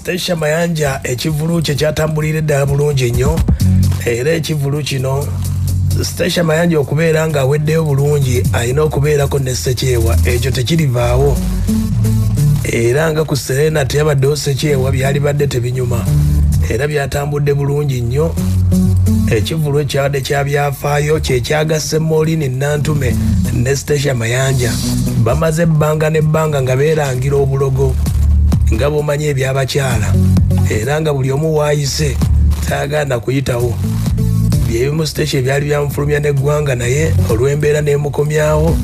Station Mayanja ekivulu kye kyatambulira ddala bulungi nnyo era ekivulu kino Station Mayanja okubeera nga aweddeyo bulungi alina okubeerako ne Ssekyewa ekyo tekirivaawo era nga ku Serena teyabaddewo Ssekyewa byali badde tebinyuma era byatambudde bulungi nnyo ekivulu ekyabadde kyabyafaayo kye kyagasse Moline Nantume ne Station Mayanja bamaze ebbanga n'ebbanga nga beerangira obulogo nga bw'omanyi ebyabakyala era nga buli omu waayise taaganda kuyitawo byebimu station byali byamufulumya n'eggwanga naye olw'embeera n'emukomyawo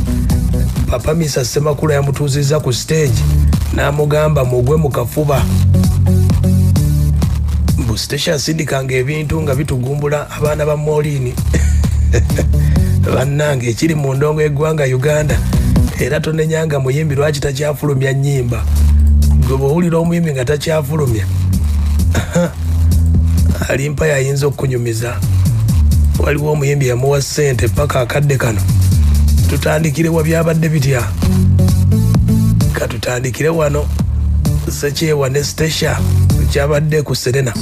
Papa Misa Ssemakula yamutuuzizza ku stage n'amugamba mugwe mu kafuba mbu station asindikanga ebintu nga bitugumbula abaana ba Moline bannange ekiri mu ndongo y'eggwanga Uganda era tonenyanga muyimbi lwaki takyafulumya nnyimba gwe bw'owulira omuyimbi nga takyafulumya alimpa yayinza okunyumiza waliwo omuyimbi yamuwa ssente paka akadde kano tutandikire wa byabadde bitya katutandikire wano Ssekyewa ne Station kyabadde ku Serena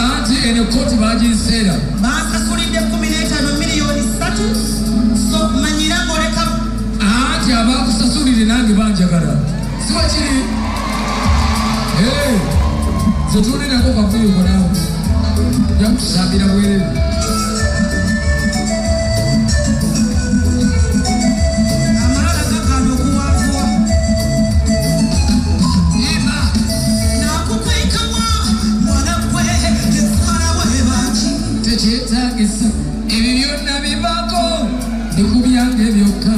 anti eno koti bagiseera bakasulidde 15 miliyoni 3 so manyira ngoleka anti abakusasulire nange banjagala siba kiri zetulinako kavuyo konawo jakusambira bwerere tekyetagisa ebyo byonna bivako ndikubyange byokka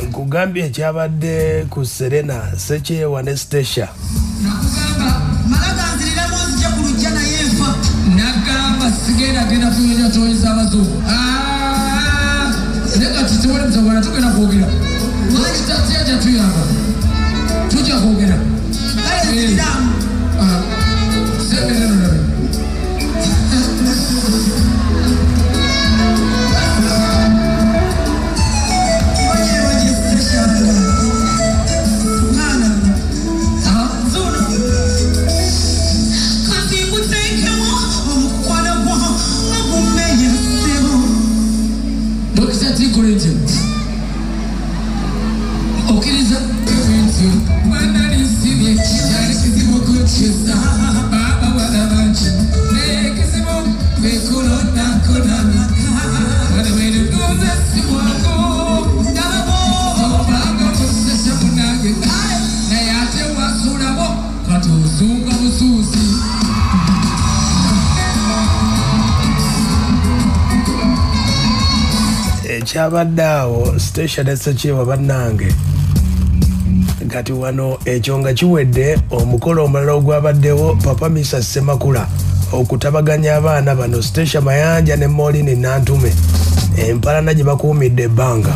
nkugambye ekyabadde ku Serena Ssekyewa ne Station nakugamba malaganziriramu nzija ku lujja naye nfa nagamba sigenda genda kunyenya toyinza abazungu nega titewole mutawala tugenda kwogera lwaki tatyaja tuyamba tujja kwogera semereno nabe okiriza ebintu bananisibye kyali kizibu kukyusa baba walabanki nekizibu bekulondakolana wanawenuduze simwako obanga kusesa munange naye ate wasulabo kati ozunga busuuzi ekyabadde awo Station ne Ssekyewa bannange kati wano ekyo nga kiwedde omukolo omulala ogwabaddewo Papa Misa Ssemakula okutabaganya abaana bano Station Mayanja ne Moline Nantume empalana gye bakuumidde ebbanga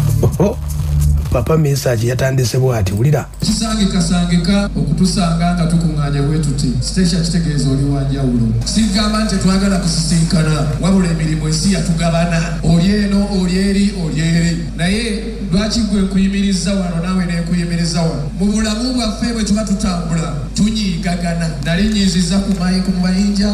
Papa Misa yatandise bw'ati wulira kisangika okutusanga nga tukuŋŋaanya bwe tuti Station kitegeeza oli wa njawulo sigamba nti twagala kusisinkana wabula emirimu ensi yatugabana oli eno oli eri naye lwaki gwe nkuyimiriza wano naawe nenkuyimiriza wano mu bulamu bwaffe bwe tuba tutambula tunyiigagana nali nyiiziza ku mayinja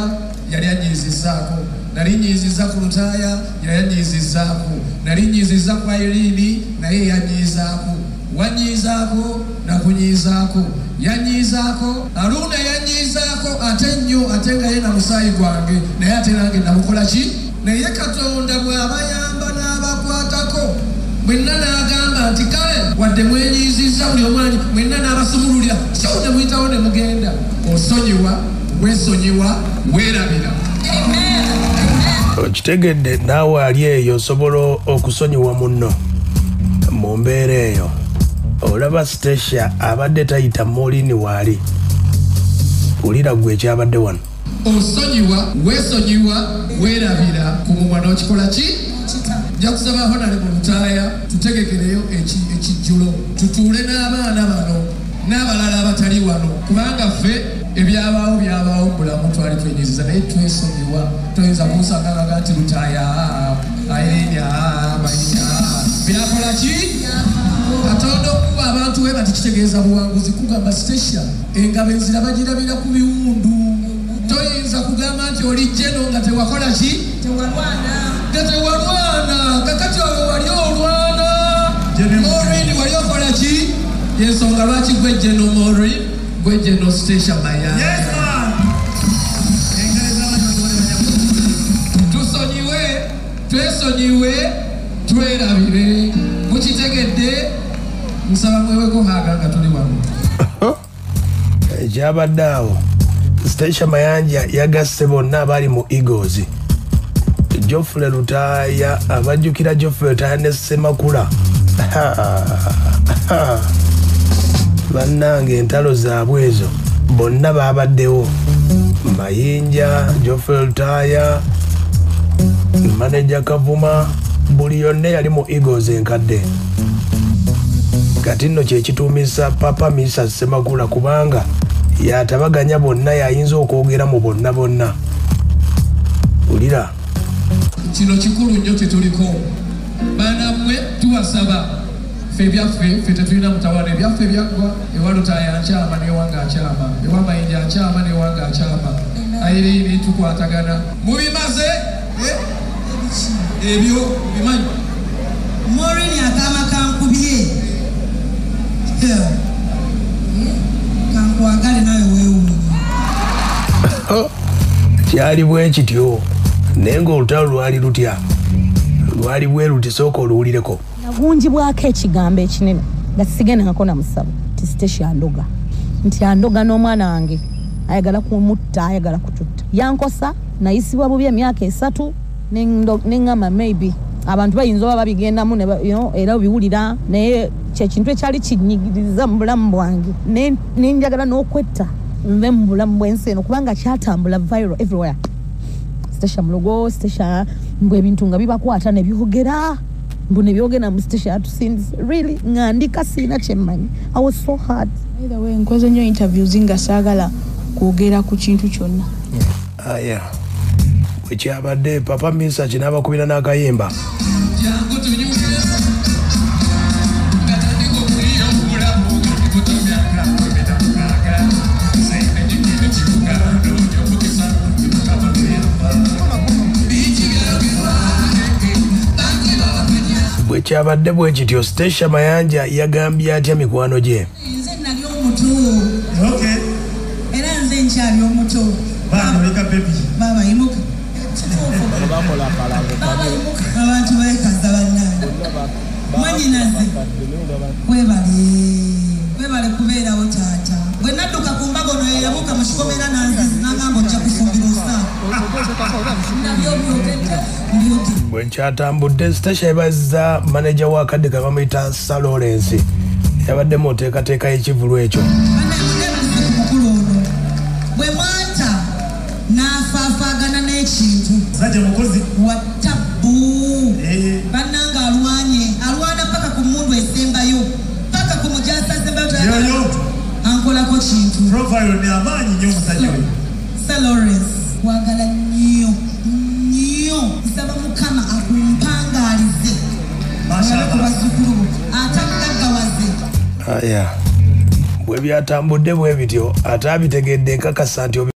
yali anyiizizaako nali nyiiziza ku lutaaya yanyiizizaako nali nyiiziza ku Irene naye yanyiizaako wanyiizaako nakunyiizaako yanyiizaako Aruna yanyiizaako ate nnyo ate nga ye na musaayi gwange naye ate nange namukola ki naye Katonda bw'abayamba n'abakwatako mwenna n'agamba nti kale wadde mwenyiizizza buli omwanyi mwenna n'abasumululira so ne muyitawo ne mugenda osonyiwa weesonyiwa weerabira okitegedde naawe ali eyo osobola okusonyiwa munno mu mbeera eyo olaba Station abadde tayita Moline waali wulira gwe ekyabadde wano osonyiwa weesonyiwa weerabira ku mumwa n'okikola ki nja kusaba honale mu lutaaya tutegekereyo ekijjulo tutuule n'abaana bano n'abalala abatali wano kubanga ffe ebyabaawo byabaawo bulamu twali twenyezeza naye twesonyiwa toyinza kunsanganga nti Lutaaya Irene Mayinya byakola ki Katonda okuba abantu we bati kitegeeza buwanguzi kugamba Station engabo enzira bagirabira ku biwundu toyinza kugamba nti oli jeno nga tewakola ki tewalwana kakati olwo wali olwana Maureen wali okola ki yensonga lwaki gwe jeno Maureen gwe jeno Station Mayanja twesonyiwe twerabire mukitegedde nsaba mweweko haaganga tuli wano ekyabadde awo Station Mayanja yagasse bonna abali mu Eagles Geoffrey Lutaaya abajjukira Geoffrey Lutaaya ne Ssemakula bannange entalo zaabwe ezo bonna baabaddewo Mayinja Geoffrey Lutaaya manager Kavuma buli yonna yali mu Eagles enkadde kati nno kyekituumisa Papa Misa Ssemakula kubanga yatabaganya bonna yayinza okwogera mu bonna bonna ulira kino kikulu nnyo tetuliko banammwe tuwasaba ffe byaffe ffe tetulina mutawana ebyaffe byaggwa ewa Lutaaya nkyama newanga akyama ewa Mayinja nkyama newanga akyama Irene tukwatagana mubimaze ebyo bimanyi Maureen akama kankubye kankwagale nawe weewuunye kyali bwe kityo naye ng'olutalo lwali lutya lwali bwe luti sooka oluwulireko nagunjibwako ekigambo ekinene nga sigendangako na musabo ti Station andoga nti andoga n'omwana wange ayagala kumutta ayagala kututta yankosa nayisibwa bubi emyaka 3 nengamba maybe abantu bayinza oba babigendamu era obiwulira naye kyekintu ekyali kinyigiriza mu bulamu bwange nenjagala n'okwetta nve mu bulamu bw'ensi eno kubanga kyatambula viral everywhere Station mulogo Station mbwe ebintu nga bibakwata ne byogera mbu ne byogera mu Station atusinze really ngandika sina kyemmanyi I was so hard either way nkoze nnyo interviews nga saagala kwogera ku kintu kyonna yeah ekyabadde Papa Misa kinabakubira n'akayimba bwe kyabadde bwe kityo Station Mayanja yagambye atya mikwano gye nze nali omuto era nze nkyali omuto baba yimuka abantu bayekaza bannange mwanyinaze webale kubeerawo taata bwe nadduka ku mbago no yeyabuuka mu kikomera nanzizi nagamba ojja kufumbira osaako bwe nkyatambudde Station ebazza manager w'akadde ke bamuyita Sir Lawrence yabadde mu nteekateeka y'ekivulu ekyo mukulu ono bwe mwanta n'afaafaagana n'ekintu wattabu bannanga alwana paka ku mundu esembayo paka ku mujasa esembayo ankolako kintu profile ni amaanyi nnyo omusajja we Sir Lawrence wagala nnyo nsaba Mukama akumpangaalize kubazukulu atakaggawaze bwe byatambudde bwe bityo ate abitegedde nkakasa nti